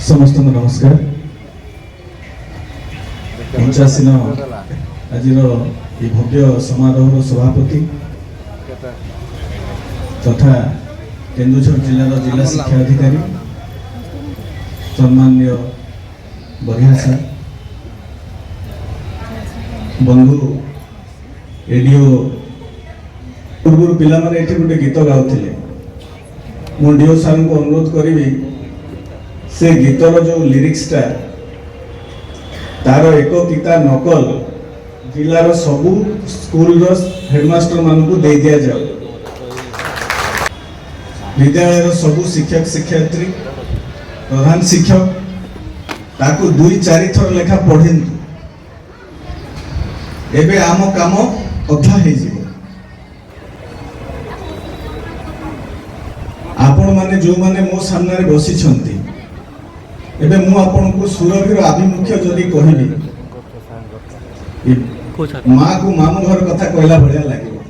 समस्त नमस्कार। 85 आज भव्य समारोह सभापति तथा केन्दुझर जिलार जिला शिक्षा अधिकारी सम्मान्य बढ़िया सर बंधु एडियो पूर्व पिला माने गोटे गीत गाउथिले मु डीओ सर को अनुरोध करी से गीतर जो लिरिक्सटा तार एक किता नकल जिलार सबू स्कूल हेडमास्टर मान को दे दिया जाओ। विद्यालय सबू शिक्षक शिक्षयित्री प्रधान शिक्षक ताकू 2-4 थर लेखा पढ़िंतु एबे आम काम अधा हो जीवो। आपण माने जो माने मो सामने रे बसी छंती एबे मु आपण को सुरभीर आभिमुख्य जदि कहबी माँ को मामू घर कथा कहला भलिया लागिबो।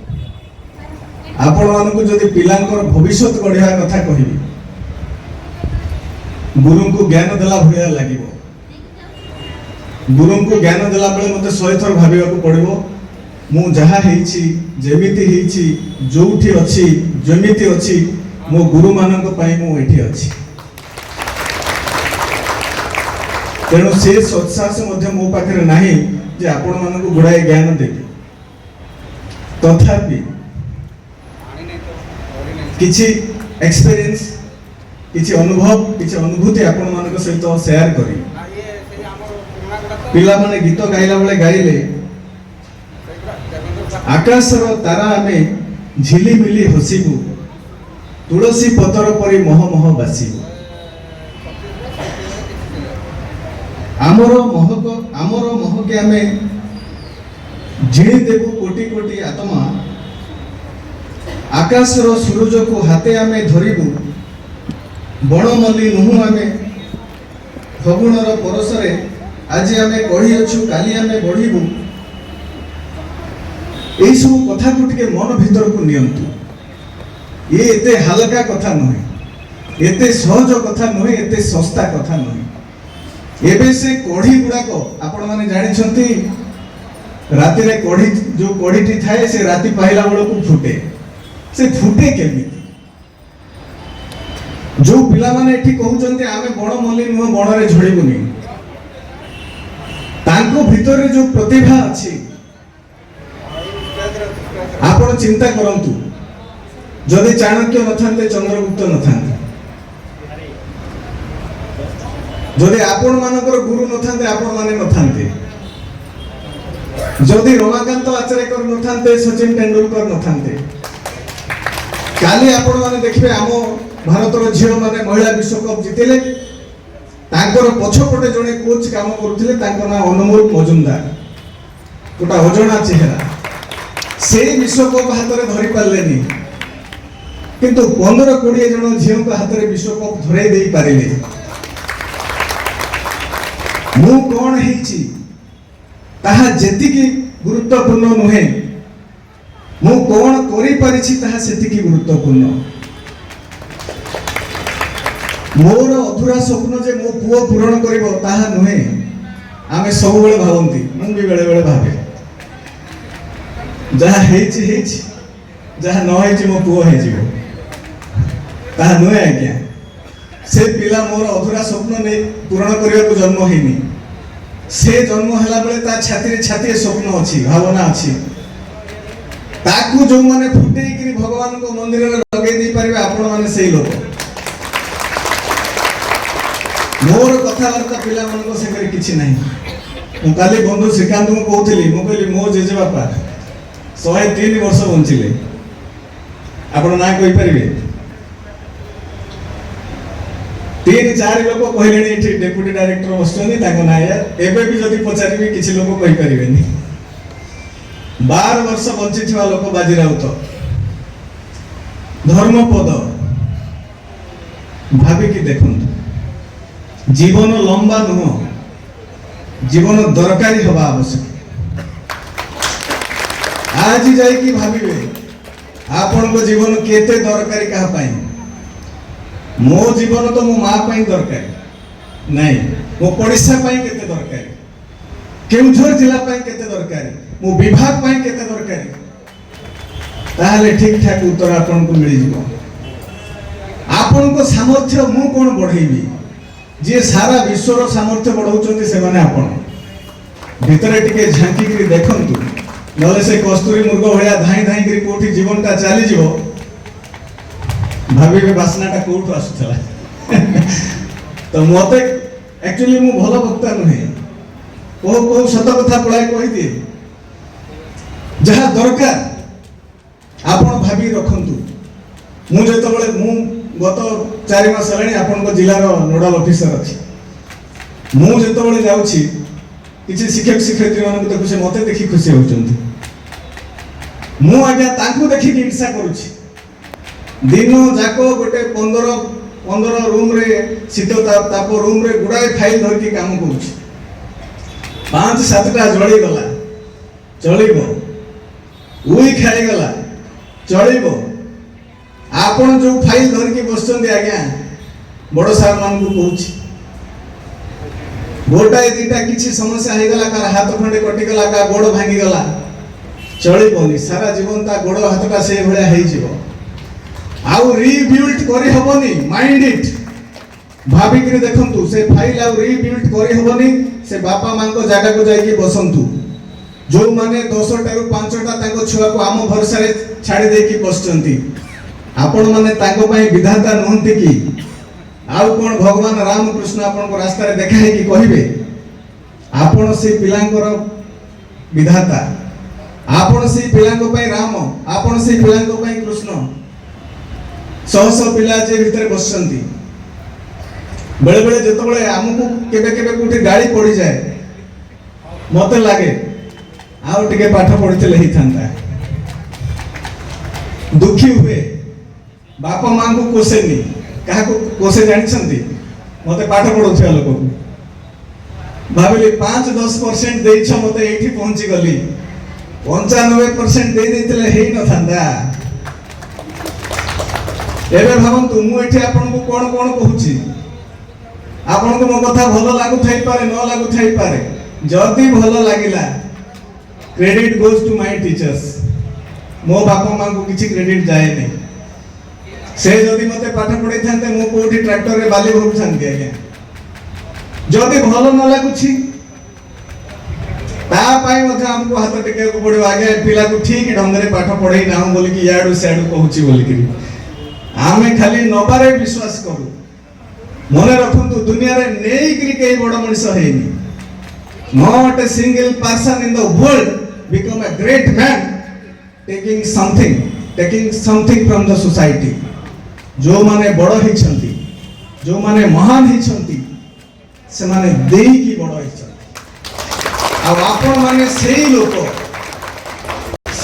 आपण मान को जदि पिलांकर भविष्य गढ़िया कथा कहबी गुरु को ज्ञान देला भलिया लागिबो। गुरु को ज्ञान देला बेले मते 100 थर भाबिबा को पड़िबो मु जहा हेछि जेमिति हेछि जोठी अछि जेमिति अछि मो गुरु मानक पई मु एठी अछि। तेणु से सत्साहस मध्य मो पाखरे नाही जे आपण मानक गुड़ाए ज्ञान देबी तथापि किछि एक्सपीरियंस किछि अनुभव किछि अनुभूति आपण मानक सहित शेयर करी। पिला माने गीत गाइला बेले गाइले आकाशर तारा आमे झिली मिली हसिबु तुलसी पतर परी मह मह बासिबु। आमर महके आमे झिणी देबु कोटि कोटि आत्मा आकाशर सूरज को हाथे आमे धरिबु बणमल्ली नुहु आमे फगुणर परसरे आज आमे कढ़ी अछु काली आमे बढ़िबु। एई सब कथा को टिके मन भीतर को नियंतु। ये एते हल्का कथा नहे एते सहज कथा नहे एते सस्ता कथा नहे। एबे से कढ़ी गुड़ाक आपण माने जानि छंती राति रे कढ़ी जो कढ़ीटी थाए से राति पाइला बेल को फुटे से फुटे केमिति जो पिला माने एठी कहउचंती आमे बण मल्ली नुह बण रे झड़ीबुनी तांको भीतर जो प्रतिभा अछि आपण चिंता करंतु जदि चाणक्य नथांते चंद्रगुप्त नथांते जदि आपण मानकर गुरु नथांते आपण माने नथांते जदि रमाकांत आचार्यकर नथांते सचिन तेंदुलकर नथांते काली आपण माने देखबे आम भारतर झियो माने महिला विश्वकप जितिले तांकर पछपटे जने कोच काम करूथिले तांको ना अनमोल मजुमदार गोटा अजଣା चेहरा से विश्वकप हाथ रे धरि पारलेनी किंतु 15-20 जन झियो को हाथ रे विश्वकप धरै देई पारिले। मु कोन हेछि ताहा जेतिकी गुरुत्वपूर्ण नुहे मु कोन करि परिछि ताहा सेतिकी गुरुत्वपूर्ण। मोर अधूरा स्वप्न जे मो पुओ पूरण करिवो ताहा नुहे आमे सब बेले भावंती मु भी बेले बेले भाबे जहा हेछि हेछि जहा न हेछि मो पुओ हे जिवो ताहा नुहे आज्ञा। से पिला मोर अधूरा स्वप्न ने पूरण करिया को जन्म हेनी से जन्म हला बेले ता छाती रे छाती स्वप्न अछि भावना अछि ताकू जो माने फुटेई करी भगवान को मंदिर रे लगे दै परिबे आपण माने सेही लोक। मोर कथाबार्ता पिला मन को से किछि नहीं मु काली बंधु श्रीकांत को कहउथिली मु कहली मो जेजे बापा 103 वर्ष बंचिले आपण ना कहि परिबे 3-4 लोक कहलेनी एठी डेप्यूटी डायरेक्टर बसछनी ताको ना यार एबे भी जदि पचारिबे किछि लोक कहि परिबेनी 12 वर्ष बंची थिवा लोक बाजी राउत धर्मपद भाबी कि देखंतु जीवन लंबा नुह जीवन दरकारी हवा आवश्यक। आज जाई कि भाबिबे आपण को जीवन केते दरकारी कहा पाई मो जीवन तो मो माँ पाई दरकार नहीं मो पड़िशा केते दरकार केउझर जिला केते दरकार मो विभाग केते दरकार ताहले ठीक ठाक उत्तर आपन को मिल जिवो आपन को सामर्थ्य मु कोन बढ़ेबी जे सारा विश्वर सामर्थ्य बढ़ाउचंती से माने आपन भितरे टिके झांकी करी देखंतु नले से कस्तूरी मुर्ग भलिया धाई धाई करी कोठी जीवनटा चली जिवो भाबी बासनाटा कोठु आसुथला तो मते एक्चुअली मु भलो वक्ता नहे को सत कथा पळाय कहि दिए जहा दरकार आपण भाबी रखंतु मु जेतबळे मु गत 4 मास हेलाणी आपण को जिल्ला रो नोडल ऑफिसर अछि मु जेतबळे जाउछि किछि शिक्षक शिक्षयित्री मानक देखु से मते देखि खुशी होचंती मु आज्ञा तांकु देखि ईर्षा करूछि दिन जाको गोटे 15 रूम रे शीत ताप रूम रे गुडाए फाइल धर के काम करूछि 5-7टा जळी गला चलिबो उई खाई गला चलिबो आपण जो फाइल धर के बसचंदी आज्ञा बड़ सार मान को कहूछि गोटाए दीटा किछि समस्या हे गला कार हाथ खंडे कटि गला का गोड़ भांगी गला चलिबोनी सारा जीवन ता गोड़ हाथटा से भलिया हेइ जिवो आउ रीबिल्ड करी हबनी माइंड इट भाबी के देखंतु से फाइल आउ रीबिल्ड करी हबनी से बापा मां को जागा को जाई के बसंतु जो माने 10टा रु 5टा ताको छुआ को आम भरोसा रे छाडी दे की बसचंती आपण माने ताको पई विधाता नहंती की आउ कोन भगवान राम कृष्ण आपण को रास्ता रे देखाई की कहिबे आपण से पिलांकर विधाता आपण से पिलांको पई राम आपण से पिलांको पई कृष्ण सौ पिला जे भीतर बसचंती बेले बेले जतबळे हमकु केबे केबे कोठी गाड़ी पड़ी जाए मते लागे आउ टिके पाठ पढितले ही थांता दुखी हुए बापा मां को कोसेनी काहा को कोसे जानिसंती मते पाठ पढौथिया लोक को भाबिली 5-10% देइछ मते एठी पहुंची गली 95% दे देतिले हेई न थांदा एबे भाबंतु मु एठी आपन को कोन कोन कहूची आपन को मो कथा भलो लागु थाई पारे न लागु थाई पारे जदी भलो लागिला credit goes to my teachers मो बापा मां को किछि क्रेडिट जाय नै से जदी मते पाठ पढै थांते मो कोठी ट्रैक्टर रे बाली भरु थांती आज्ञा जदी भलो न लागुछि ता पाई मते हमको हाथ टेके को पड़ो आगे पिला को ठीक ढंग रे पाठ पढै ना हम बोली कि याडू सेडू कहूची बोली कि आमे खाली नबारे विश्वास करू मने रखंतु दुनिया रे नेई करी के बड़ मनुष्य हेनी not a single person in the world become a great man taking something from the society जो माने बड़ हे छंती जो माने महान हे छंती से माने देई की बड़ हे छंती आ आपण माने सेही लोक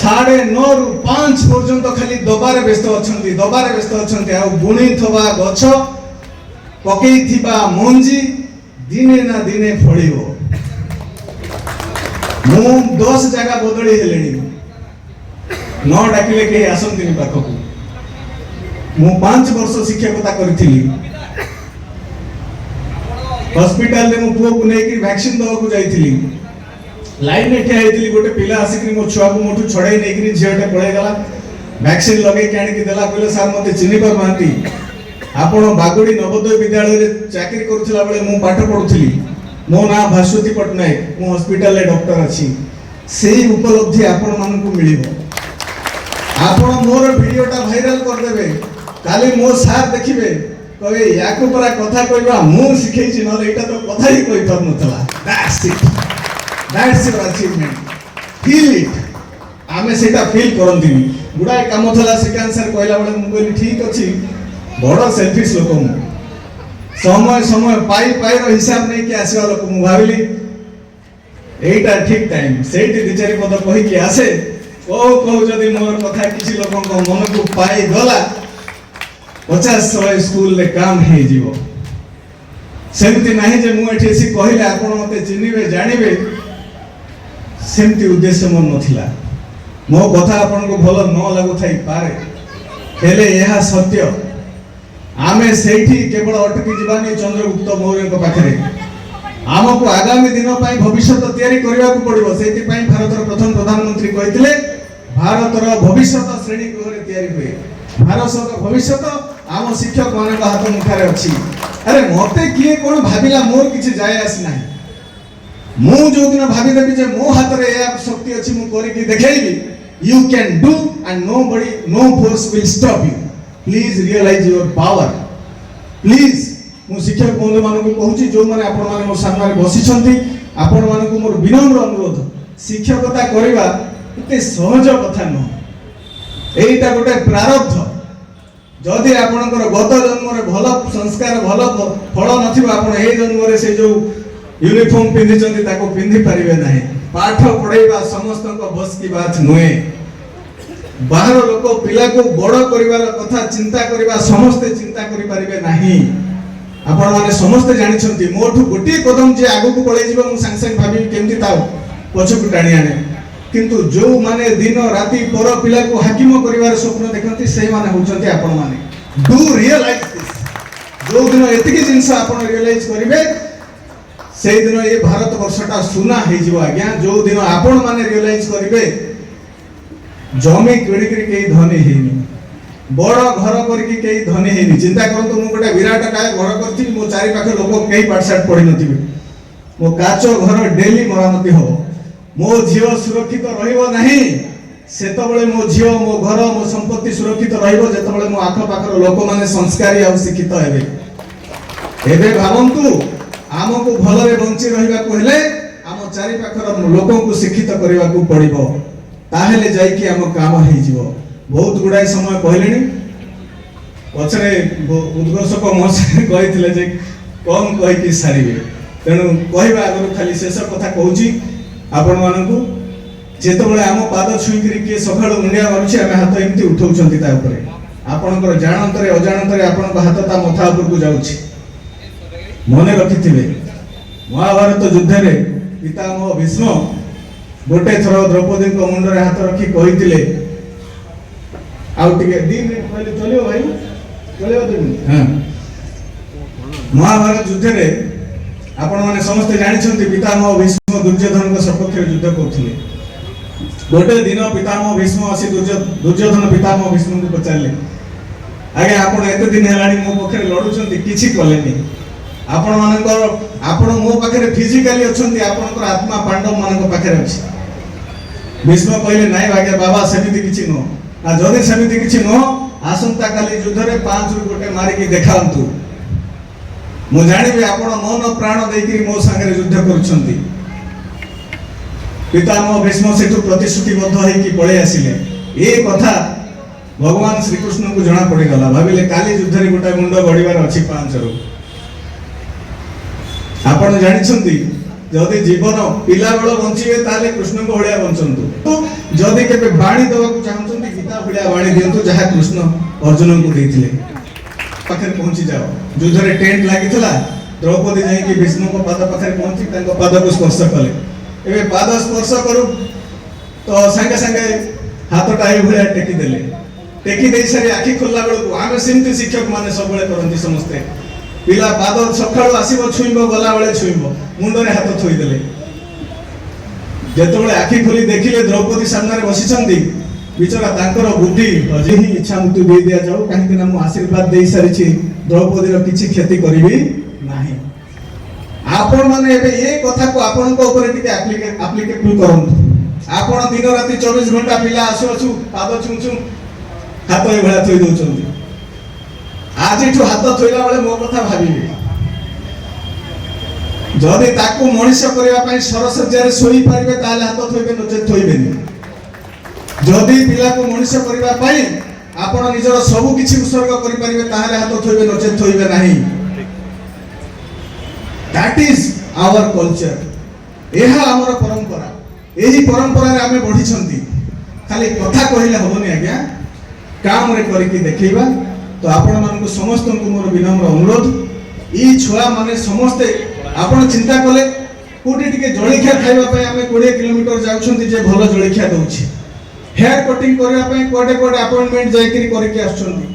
9:30 रु 5 पर्यंत खाली दबारे व्यस्त अछंती आ बुणी थबा गछ पकई थिबा मंजी दिने ना दिने फळिबो मु 10 जगह बदली हेलेनी न डाकिले के आसंतिनी पाखकु मु 5 वर्ष शिक्षकता करथिली हॉस्पिटल रे मु पुओ को नै कि वैक्सीन दवा को जाईथिली लाइन में ठिया हेतिली गोटे पिला आसिकरी मो छुआ को मोठू छड़ाई नै कि झियोटे पळे गला वैक्सीन लगे के आनी कि देला कहले सर मते चिन्हि पर मांती आपण बागुड़ी नवोदय विद्यालय रे चाकरी करथिला बेले मु पाठ पढुथिली मो ना भास्वती पटनायक मु हॉस्पिटल रे डॉक्टर अछि सेही उपलब्धि आपण मान को मिलिबो आपण मोर वीडियोटा वायरल कर देबे काली मो सार देखिबे कहे याको परा कथा कहबा मु सिखैछि न एटा तो कथा ही कहि पर नथला that's your achievement feel it आमे सेटा फील करंतिनी गुडाए काम थला सेकेंड सर कहला बेले मु कहली ठीक अछि बड़ सेल्फिश लोक समय समय पाई पाई रो हिसाब नहीं के आसीवा लोक मु भाबिली एटा ठीक टाइम सेठी दिचारी पद कहि के आसे को जदी मोर कथा किछि लोकन को मन को पाई गला 50-100 स्कूल ले काम हे जीवो सेमति नाही जे मु एठी सी कहिले आपण मते चिनिबे जानिबे सेमति उद्देश्य मन नथिला मो कथा आपण को भलो न लागु थाई पारे हेले यहा सत्य आमे सेठी केवल अटकी जीवानी चंद्रगुप्त मौर्य पाखे आमको आगामी दिन भविष्य तैयारी करने को पड़ो से भारत प्रथम प्रधानमंत्री कहते भारतर भविष्य श्रेणी गृह तैयारी हुए भारत भविष्य आम शिक्षक मान हाथ मुठार अच्छी अरे मत किए कौन भाविला मोर किसी जाए आसी ना मु जो दिन भावीदेवी जे मो हाथ में यह शक्ति अच्छी मुझे देखी you can do and no force will stop you please realise your power please मु शिक्षक बंधु मान कहूँ जो मैंने आपण मैंने मोर सामने बसी आपण मान मोर विनम्र अनुरोध शिक्षकता करवा इतने सहज कथा नुह यहीटा गोटे प्रारब्ध जदि आपणकर गत जन्म भल संस्कार भल फल न जन्म से जो यूनिफॉर्म पिंधि पिंधि पारे ना पाठ पढ़ाइबा समस्त बस की बात नुहे बाहर लोक पिला को बड़ करिवार कथा चिंता करिबा समस्ते चिंता करि पारिबे नाही आपण माने समस्ते जानिछंती मोठु गोटी कदम जे आगु को पळै जिवो मु संग संग भाबी केमति ता पछकु टाणी आने किंतु जो माने दिन राति पर पिला को हाकिम करिवार स्वप्न देखंती से माने होचंती आपण माने डू रियलाइज दिस जो दिन एतिकी जिंस आपण रियलाइज करिवे से दिन ये भारत वर्षटा सुना हे जिवो आज्ञा जो दिन आपण माने रियलाइज करिवे जमी किणी कई धनी हेनी बड़ घर करके कई धनी हेनी चिंता करंतु मु गोटे विराट काय घर करथि मो चारि पाखे लोक कई पाठशाठ पढ़ी नथिबे मो काचो घर डेली मरामती हो मो झियो सुरक्षित रहिबो नाही सेतबळे मो झियो मो घर मो संपत्ति सुरक्षित रहिबो जेतबळे मो आख पाखर लोक माने संस्कारी आ शिक्षित हेबे एबे भावंतु आमको भलरे बंची रहिबा को हेले आम चारि पाखर लोक को शिक्षित करबा को पड़िबो ताहेले जाई कि आम काम हे जीवो बहुत गुडाय समय कहलेनी पछरे उद्घोषक मसे कहिथिले जे कम कहि कि सारिबे तेनु कहबा आगु खाली शेष कथा कहूची आपण मानकू जेतबळे आम पाद छुई करी के सखाळ मुंडिया मारुची आमे हाथ एमती उठौछंती ता ऊपर आपनकर जानंतरे अजानंतरे आपनक हाथ ता मथा ऊपर को जाउची मने रखिथिबे महाभारत युद्ध रे पितामह भीष्म गोटे थर द्रौपदी को मुंड रे हाथ रखी कहिथिले आउ टिके 2 मिनिट पहले चलियो भाई चलियो 2 मिनिट हां महाभारत युद्ध रे आपण माने समस्त जानि छथि पितामह भीष्म दुर्योधन को सपक्ष युद्ध करथिले गोटे दिन पितामह भीष्म आसी दुर्योधन पितामह भीष्म को पचारले आगे आपण एते दिन हेलानी मो पखरे लडुछंती किछि कलेनी आपण मानकर आपण मो पखरे फिजिकली अछंती आपनकर आत्मा पांडव मानक पखरे अछि भीष्म कहले नाही भाग्य बाबा समिति किछि न आ जदि समिति किछि न आसंता काली युद्ध रे 5 रु गोटे मारी के देखांतु मु जानिबे आपण मन प्राण देकरी मो संगे युद्ध करूछंती पितामह भीष्म सेठु प्रतिश्रुतिबद्ध होई कि पळे आसिले ए कथा भगवान श्री कृष्ण को जणा पड़ी गला भाबिले काली युद्ध रे गोटे मुंड बढिबार अछि 5 रु आपण जानिछंती जदि जीवन पिला बेल बंचिबे ताले कृष्ण को भलिया बंचंतु तो जदि केबे बाणी देवा को चाहंतुंती गीता भलिया बाणी दियंतु जहा कृष्ण अर्जुन को देथिले पाखरे पहुंची जाओ युद्ध रे टेंट लागितला द्रौपदी जाई कि भीष्म को पाद पाखरे पहुंची तांको पाद को स्पर्श कले एबे पाद स्पर्श करू तो संगे संगे हाथटा ए भलिया टेकी देई सारी आखि खोलला बेल को आमे सिंती शिक्षक माने सबले करंती समस्ते पिला पाद सखाळु आसीबो छुइबो गला बेले छुइबो मुंड रे हाथ थोई देले जेतबेले आखि खोली देखिले द्रौपदी सामने बसिछंती बिचरा तांकर बुद्धि अजे ही इच्छा मृत्यु दे दिया जाऊ काहे कि हम आशीर्वाद देई सारी छी द्रौपदी रो किछि क्षति करबी नाही आपण माने एबे ए कथा को आपण को ऊपर टिके एप्लीकेबल करंतु आपण दिन राति 24 घंटा पिला आसु आसु पाद छुंछु हाथ ए भला थोई दोछंती आज इठु हाथ थोइला बेले मो कथा भाबिबे जदि ताकू मनुष्य करबा पई सरसज्जा रे सोई पारिबे ताले हाथ थोइबे नचे थोइबेनी जदि पिला को मनुष्य करबा पई आपण निजर सब किछि उत्सर्ग करि पारिबे ताले हाथ थोइबे नचे थोइबे नाही दैट इज आवर कल्चर एहा हमर परंपरा एही परंपरा रे आमे बढ़ी छंती खाली कथा कहिले होबनी आज्ञा काम रे करि कि देखैबा तो आपण मान को समस्त को मोर विनम्र अनुरोध ई छुआ माने समस्ते आपण चिंता कले कोठी टिके जळिखिया खाइबा पय आमे 20 किलोमीटर जाउछंती जे भलो जळिखिया दउछि हेयर कटिंग करबा पय कोडे कोडे अपॉइंटमेंट जाय करी करि के आछंती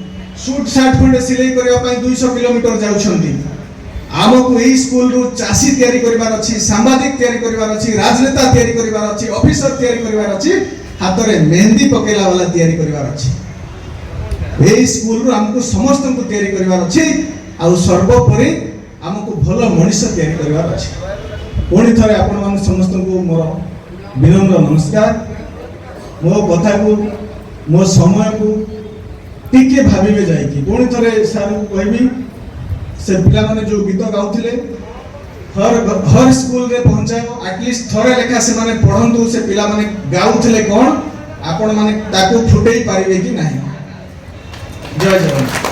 ସୁଟ୍ ସାର୍ଟ ଖଣ୍ଡେ ସିଲେଇ କରିବା ପାଇଁ 200 କିଲୋମିଟର ଯାଉଛନ୍ତି। ଆମକୁ ଏଇ ସ୍କୁଲରୁ ଚାଷୀ ତିଆରି କରିବାର ଅଛି, ସାମ୍ବାଦିକ ତିଆରି କରିବାର ଅଛି, ରାଜନେତା ତିଆରି କରିବାର ଅଛି, ଅଫିସର ତିଆରି କରିବାର ଅଛି, ହାତରେ ମେହେନ୍ଦି ପକେଇଲା ବାଲା ତିଆରି କରିବାର ଅଛି। ଏଇ ସ୍କୁଲରୁ ଆମକୁ ସମସ୍ତଙ୍କୁ ତିଆରି କରିବାର ଅଛି, ଆଉ ସର୍ବୋପରି ଆମକୁ ଭଲ ମଣିଷ ତିଆରି କରିବାର ଅଛି। ପୁଣି ଥରେ ଆପଣମାନଙ୍କୁ ସମସ୍ତଙ୍କୁ ମୋର ବିନମ୍ର ନମସ୍କାର। ମୋ କଥାକୁ ମୋ ସମୟକୁ ଟିକେ ଭାବିବେ ଯାଇକି। ପୁଣି ଥରେ ସାର୍ଙ୍କୁ କହିବି, ସେ ପିଲାମାନେ ଯୋଉ ଗୀତ ଗାଉଥିଲେ ହର ସ୍କୁଲରେ ପହଞ୍ଚାଅ, ଆଟଲିଷ୍ଟ ଥରେ ଲେଖା ସେମାନେ ପଢ଼ନ୍ତୁ ସେ ପିଲାମାନେ ଗାଉଥିଲେ କ'ଣ, ଆପଣମାନେ ତାକୁ ଫୁଟେଇ ପାରିବେ କି ନାହିଁ। ଜୟ ଜଗନ୍ନାଥ।